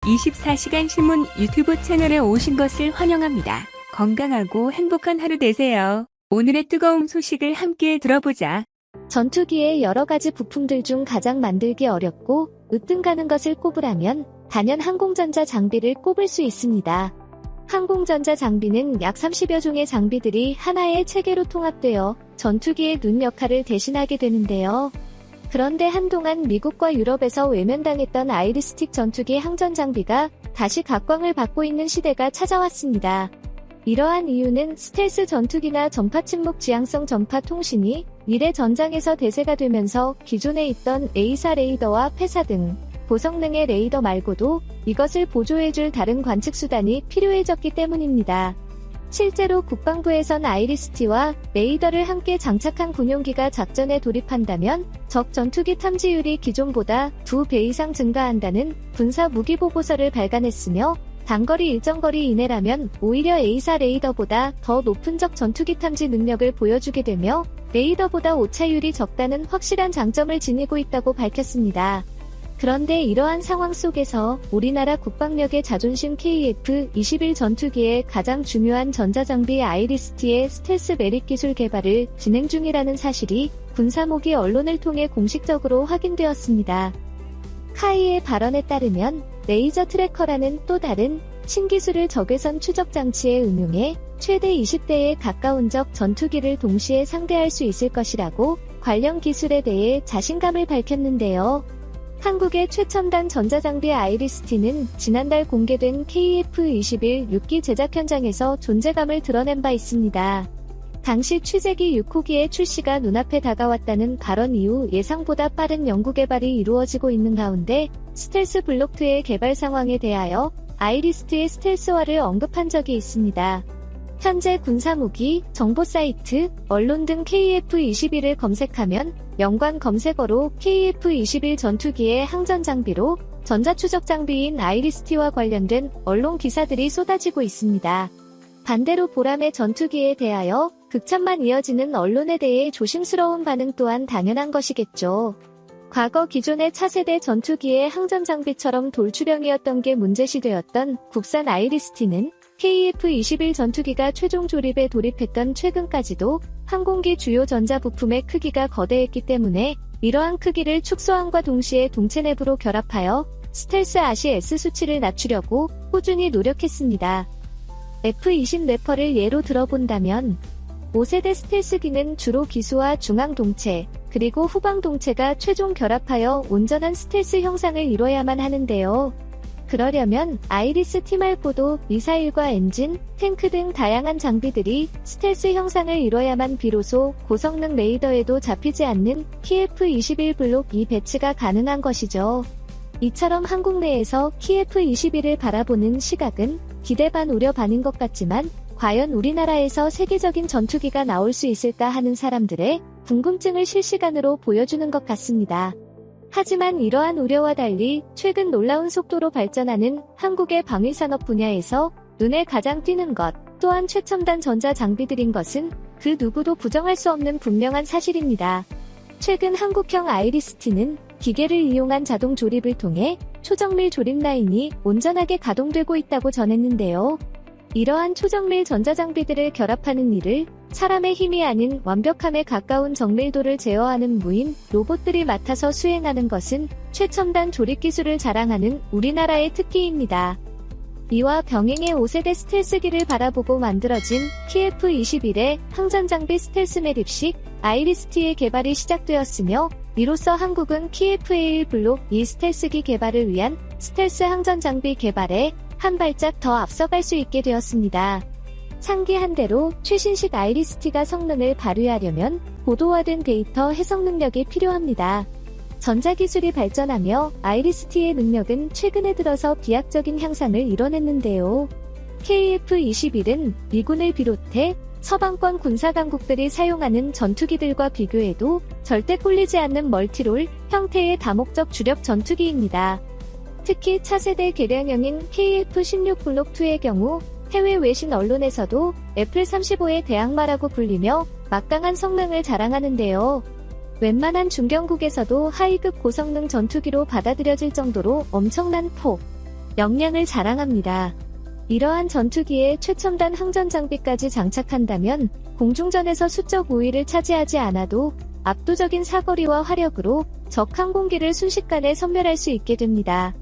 24시간 신문 유튜브 채널에 오신 것을 환영합니다. 건강하고 행복한 하루 되세요. 오늘의 뜨거운 소식을 함께 들어보자. 전투기의 여러 가지 부품들 중 가장 만들기 어렵고 으뜸 가는 것을 꼽으라면 단연 항공전자 장비를 꼽을 수 있습니다. 항공전자 장비는 약 30여 종의 장비들이 하나의 체계로 통합되어 전투기의 눈 역할을 대신하게 되는데요. 그런데 한동안 미국과 유럽에서 외면당했던 아이리스틱 전투기 항전 장비가 다시 각광을 받고 있는 시대가 찾아왔습니다. 이러한 이유는 스텔스 전투기나 전파 침묵 지향성 전파 통신이 미래 전장에서 대세가 되면서 기존에 있던 A사 레이더와 패사 등 고성능의 레이더 말고도 이것을 보조해줄 다른 관측 수단이 필요해졌기 때문입니다. 실제로 국방부에선 아이리스-T와 레이더를 함께 장착한 군용기가 작전에 돌입한다면 적 전투기 탐지율이 기존보다 2배 이상 증가한다는 군사 무기 보고서를 발간했으며 단거리 일정거리 이내라면 오히려 A사 레이더보다 더 높은 적 전투기 탐지 능력을 보여주게 되며 레이더보다 오차율이 적다는 확실한 장점을 지니고 있다고 밝혔습니다. 그런데 이러한 상황 속에서 우리나라 국방력의 자존심 KF-21 전투기의 가장 중요한 전자장비 아이리스-T의 스텔스 메릭 기술 개발을 진행 중이라는 사실이 군사모기 언론을 통해 공식적으로 확인되었습니다. 카이의 발언에 따르면 레이저 트래커라는 또 다른 신기술을 적외선 추적 장치에 응용해 최대 20대에 가까운 적 전투기를 동시에 상대할 수 있을 것이라고 관련 기술에 대해 자신감을 밝혔는데요. 한국의 최첨단 전자장비 아이리스-T는 지난달 공개된 KF-21 6기 제작 현장에서 존재감을 드러낸 바 있습니다. 당시 취재기 6호기의 출시가 눈앞에 다가왔다는 발언 이후 예상보다 빠른 연구개발이 이루어지고 있는 가운데 스텔스 블록2의 개발 상황에 대하여 아이리스-T의 스텔스화를 언급한 적이 있습니다. 현재 군사무기, 정보 사이트, 언론 등 KF-21을 검색하면 연관 검색어로 KF-21 전투기의 항전 장비로 전자추적 장비인 아이리스-T와 관련된 언론 기사들이 쏟아지고 있습니다. 반대로 보람의 전투기에 대하여 극찬만 이어지는 언론에 대해 조심스러운 반응 또한 당연한 것이겠죠. 과거 기존의 차세대 전투기의 항전 장비처럼 돌출형이었던 게 문제시되었던 국산 아이리스-T는 KF-21 전투기가 최종 조립에 돌입했던 최근까지도 항공기 주요 전자 부품의 크기가 거대했기 때문에 이러한 크기를 축소함과 동시에 동체 내부로 결합하여 스텔스 RCS 수치를 낮추려고 꾸준히 노력했습니다. F-20 래퍼를 예로 들어본다면 5세대 스텔스기는 주로 기수와 중앙 동체, 그리고 후방 동체가 최종 결합하여 온전한 스텔스 형상을 이뤄야만 하는데요. 그러려면 아이리스-T 말고도 미사일과 엔진, 탱크 등 다양한 장비들이 스텔스 형상을 이뤄야만 비로소 고성능 레이더에도 잡히지 않는 KF-21 블록 2 배치가 가능한 것이죠. 이처럼 한국 내에서 KF-21을 바라보는 시각은 기대 반 우려 반인 것 같지만 과연 우리나라에서 세계적인 전투기가 나올 수 있을까 하는 사람들의 궁금증을 실시간으로 보여주는 것 같습니다. 하지만 이러한 우려와 달리 최근 놀라운 속도로 발전하는 한국의 방위산업 분야에서 눈에 가장 띄는 것 또한 최첨단 전자 장비들인 것은 그 누구도 부정할 수 없는 분명한 사실입니다. 최근 한국형 아이리스-T는 기계를 이용한 자동 조립을 통해 초정밀 조립 라인이 온전하게 가동되고 있다고 전했는데요. 이러한 초정밀 전자장비들을 결합하는 일을 사람의 힘이 아닌 완벽함에 가까운 정밀도를 제어하는 무인 로봇들이 맡아서 수행하는 것은 최첨단 조립 기술을 자랑하는 우리나라의 특기입니다. 이와 병행의 5세대 스텔스기를 바라보고 만들어진 KF-21의 항전장비 스텔스 매립식 아이리스-T의 개발이 시작되었으며 이로써 한국은 KF-21 블록 2 스텔스기 개발을 위한 스텔스 항전장비 개발에 한 발짝 더 앞서갈 수 있게 되었습니다. 상기한 대로 최신식 아이리스-T가 성능을 발휘하려면 고도화된 데이터 해석 능력이 필요합니다. 전자기술이 발전하며 아이리스-T의 능력은 최근에 들어서 비약적인 향상을 이뤄냈는데요. KF-21은 미군을 비롯해 서방권 군사강국들이 사용하는 전투기들과 비교해도 절대 꿀리지 않는 멀티롤 형태의 다목적 주력 전투기입니다. 특히 차세대 개량형인 KF-16 블록2의 경우 해외 외신 언론에서도 애플 35의 대항마라고 불리며 막강한 성능을 자랑하는데요. 웬만한 중견국에서도 하이급 고성능 전투기로 받아들여질 정도로 엄청난 폭, 역량을 자랑합니다. 이러한 전투기에 최첨단 항전 장비까지 장착한다면 공중전에서 수적 우위를 차지하지 않아도 압도적인 사거리와 화력으로 적 항공기를 순식간에 섬멸할 수 있게 됩니다.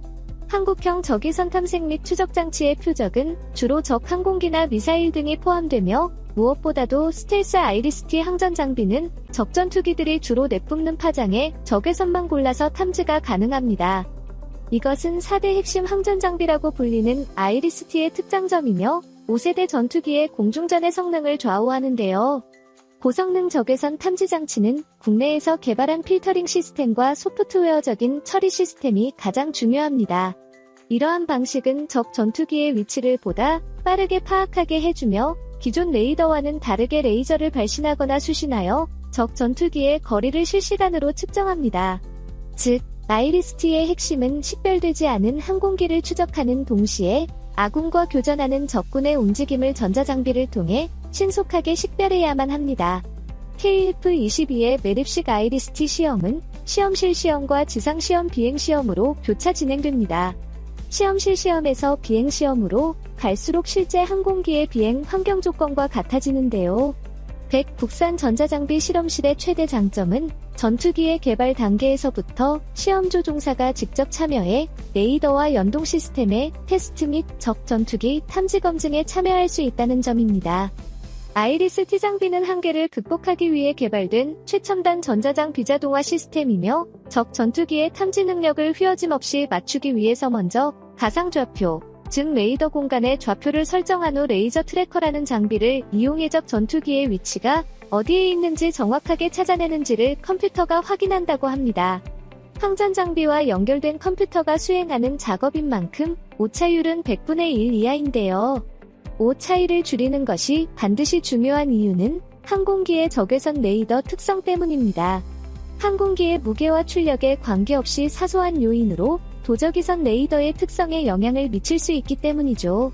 한국형 적외선 탐색 및 추적 장치의 표적은 주로 적 항공기나 미사일 등이 포함되며 무엇보다도 스텔스 아이리스-T 항전 장비는 적 전투기들이 주로 내뿜는 파장에 적외선만 골라서 탐지가 가능합니다. 이것은 4대 핵심 항전 장비라고 불리는 아이리스-T의 특장점이며 5세대 전투기의 공중전의 성능을 좌우하는데요. 고성능 적외선 탐지 장치는 국내에서 개발한 필터링 시스템과 소프트웨어적인 처리 시스템이 가장 중요합니다. 이러한 방식은 적 전투기의 위치를 보다 빠르게 파악하게 해주며 기존 레이더와는 다르게 레이저를 발신하거나 수신하여 적 전투기의 거리를 실시간으로 측정합니다. 즉, 아이리스-T의 핵심은 식별되지 않은 항공기를 추적하는 동시에 아군과 교전하는 적군의 움직임을 전자장비를 통해 신속하게 식별해야만 합니다. KF-22의 매립식 아이리스-T 시험은 시험실 시험과 지상시험 비행시험으로 교차 진행됩니다. 시험실 시험에서 비행시험으로 갈수록 실제 항공기의 비행 환경 조건과 같아지는데요. 국산 전자장비 실험실의 최대 장점은 전투기의 개발 단계에서부터 시험 조종사가 직접 참여해 레이더와 연동 시스템의 테스트 및 적 전투기 탐지 검증에 참여할 수 있다는 점입니다. 아이리스-T 장비는 한계를 극복하기 위해 개발된 최첨단 전자장 비자동화 시스템이며 적 전투기의 탐지 능력을 휘어짐 없이 맞추기 위해서 먼저 가상좌표, 즉 레이더 공간에 좌표를 설정한 후 레이저 트래커라는 장비를 이용해 적 전투기의 위치가 어디에 있는지 정확하게 찾아내는지를 컴퓨터가 확인한다고 합니다. 항전 장비와 연결된 컴퓨터가 수행하는 작업인 만큼 오차율은 100분의 1 이하인데요. 오차이를 줄이는 것이 반드시 중요한 이유는 항공기의 적외선 레이더 특성 때문입니다. 항공기의 무게와 출력에 관계없이 사소한 요인으로 도적외선 레이더의 특성에 영향을 미칠 수 있기 때문이죠.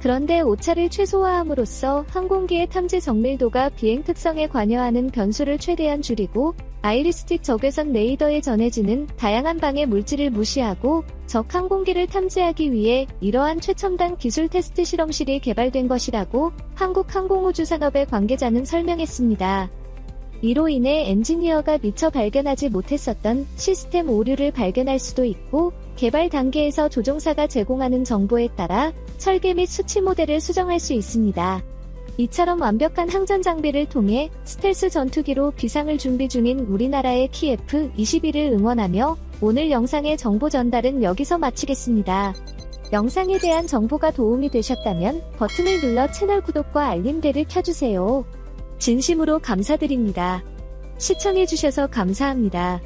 그런데 오차를 최소화함으로써 항공기의 탐지 정밀도가 비행 특성에 관여하는 변수를 최대한 줄이고 아이리스-T 적외선 레이더에 전해지는 다양한 방해 물질을 무시하고 적 항공기를 탐지하기 위해 이러한 최첨단 기술 테스트 실험실이 개발된 것이라고 한국항공우주산업의 관계자는 설명했습니다. 이로 인해 엔지니어가 미처 발견하지 못했었던 시스템 오류를 발견할 수도 있고 개발 단계에서 조종사가 제공하는 정보에 따라 설계 및 수치 모델을 수정할 수 있습니다. 이처럼 완벽한 항전 장비를 통해 스텔스 전투기로 비상을 준비 중인 우리나라의 KF-22를 응원하며 오늘 영상의 정보 전달은 여기서 마치겠습니다. 영상에 대한 정보가 도움이 되셨다면 버튼을 눌러 채널 구독과 알림벨을 켜주세요. 진심으로 감사드립니다. 시청해주셔서 감사합니다.